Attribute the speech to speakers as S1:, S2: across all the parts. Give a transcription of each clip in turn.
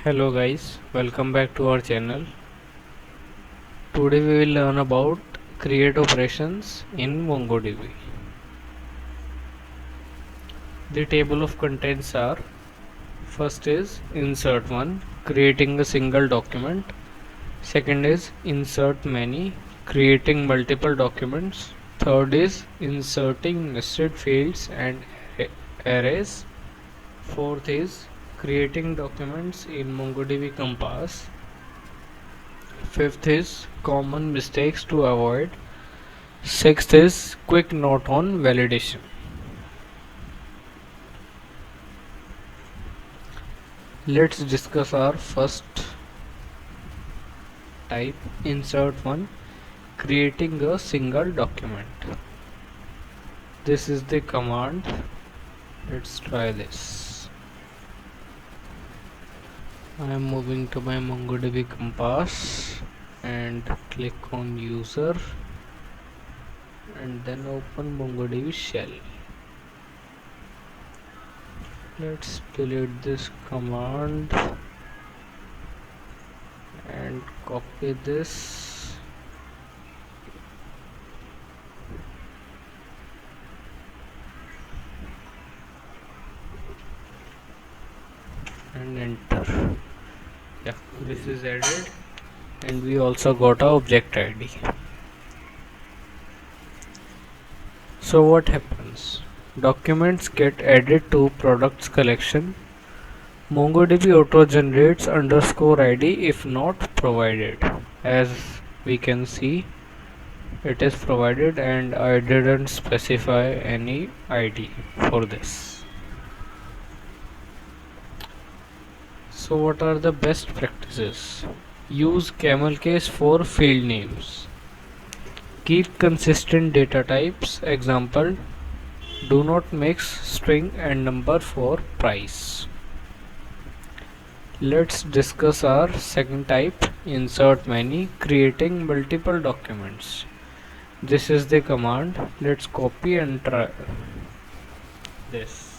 S1: Hello guys, welcome back to our channel. Today we will learn about create operations in MongoDB. The table of contents are: first is insertOne, creating a single document. Second is insertMany, creating multiple documents. Third is inserting nested fields and arrays. Fourth is creating documents in MongoDB Compass. Fifth is common mistakes to avoid. Sixth is quick note on validation. Let's discuss our first type, insertOne, creating a single document. This is the command. Let's try this. I am moving to my MongoDB Compass and click on user and then open MongoDB shell. Let's delete this command and copy this and enter. Yeah, this is added and we also got a object ID. So what happens? Documents get added to products collection. MongoDB auto generates underscore ID if not provided. As we can see, it is provided and I didn't specify any ID for this. So what are the best practices? Use camel case for field names. Keep consistent data types. Example, do not mix string and number for price. Let's discuss our second type, insertMany, creating multiple documents. This is the command. Let's copy and try this.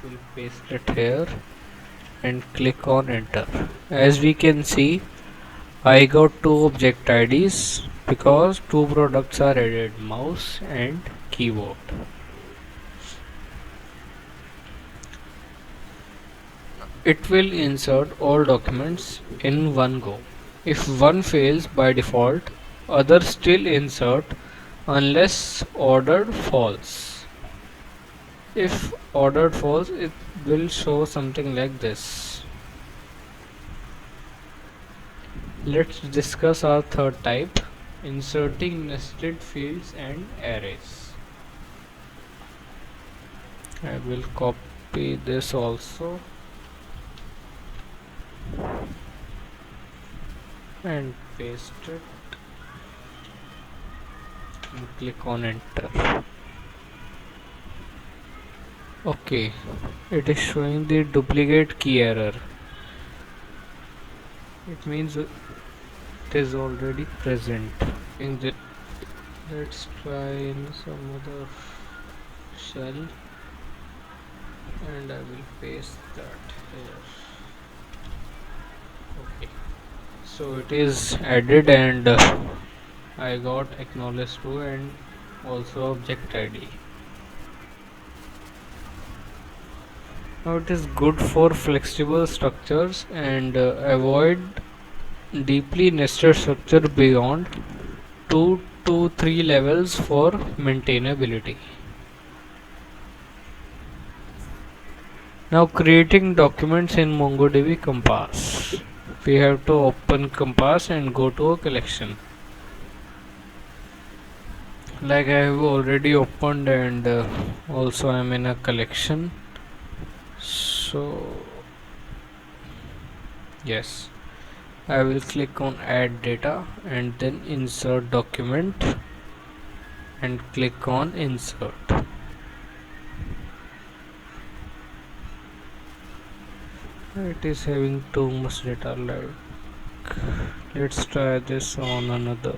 S1: We'll paste it here and click on enter. As we can see, I got two object IDs because two products are added, mouse and keyboard. It will insert all documents in one go. If one fails by default, others still insert unless ordered false. If ordered false, it will show something like this. Let's discuss our third type, inserting nested fields and arrays. I will copy this also and paste it and click on enter. Okay, it is showing the duplicate key error. It means it is already present in the. Let's try in some other shell and I will paste that here. Okay, so it is added and I got acknowledged to and also object ID. Now it is good for flexible structures and avoid deeply nested structure beyond 2 to 3 levels for maintainability. Now creating documents in MongoDB Compass. We have to open Compass and go to a collection. Like I have already opened and also I am in a collection. So yes, I will click on add data and then insert document and click on insert. It is having too much data, like let's try this on another.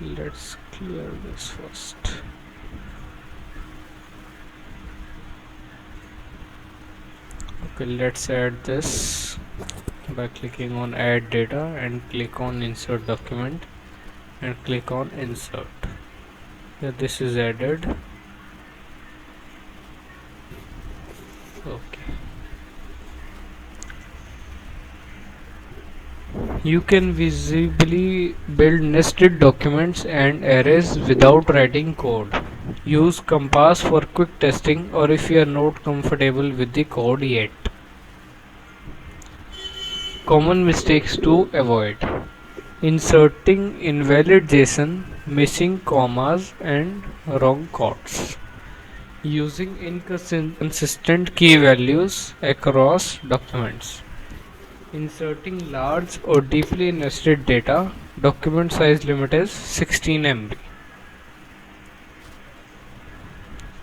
S1: Let's clear this first. Okay, let's add this by clicking on add data and click on insert document and click on insert. Yeah, this is added. Okay. You can visibly build nested documents and arrays without writing code. Use Compass for quick testing or if you are not comfortable with the code yet. Common mistakes to avoid: inserting invalid JSON, missing commas and wrong quotes, using inconsistent key values across documents, inserting large or deeply nested data. Document size limit is 16 MB.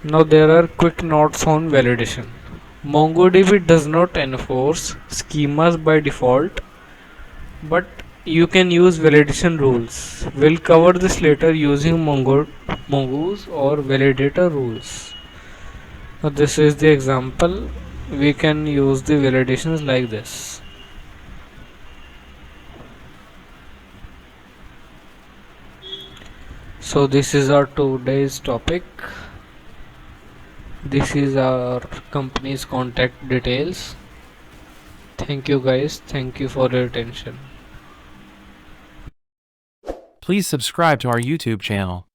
S1: Now there are quick notes on validation. MongoDB does not enforce schemas by default, but you can use validation rules. We'll cover this later using Mongoose or validator rules. Now this is the example. We can use the validations like this. So this is our today's topic. This is our company's contact details. Thank you guys. Thank you for your attention.
S2: Please subscribe to our YouTube channel.